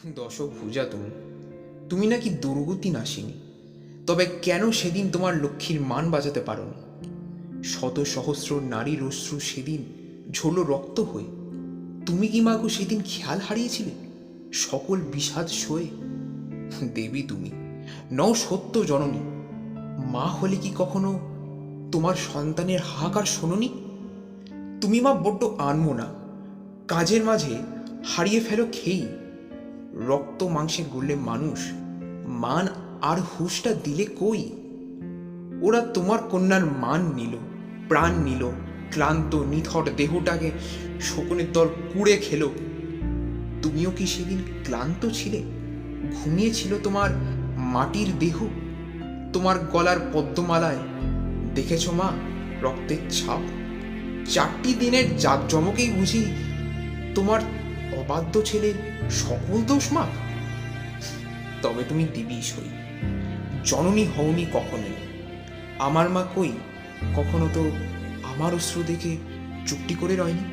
দশভুজা তুমি, তুমি নাকি দুর্গতি নাশিনী, তবে কেন সেদিন তোমার লক্ষ্মীর মান বাঁচাতে পারোনি? শত সহস্র নারীর অশ্রু সেদিন ঝরল রক্ত হয়ে। তুমি কি মাগো সেদিন খেয়াল হারিয়েছিলে সকল বিষাদ সয়ে? দেবী তুমি, নও সত্য জননী। মা হলে কি কখনো তোমার সন্তানের হাহাকার শোনোনি? তুমি মা বড্ড আনমনা, কাজের মাঝে হারিয়ে ফেলো খেই। রক্ত মাংসে গড়লে মানুষ, মান আর হুঁশটা দিলে কই? ওরা তোমার কন্যার মান নিল, প্রাণ নিল, ক্লান্ত নিথর দেহটাকে শকুনের দল কুড়ে খেলো। তুমিও কি সেদিন ক্লান্ত ছিলে? ঘুমিয়েছিল তোমার মাটির দেহ? তোমার গলার পদ্মমালায় দেখেছ মা রক্তের ছাপ? 4টি দিনের জাঁকজমকেই বুঝি তোমার অবাধ্য ছেলের সকল দোষ মা? তবে তুমি দিবি সই, জননী হওনি কখনোই। আমার মা কই, কখনো তো আমার অশ্রু দেখে চুপটি করে রয়নি।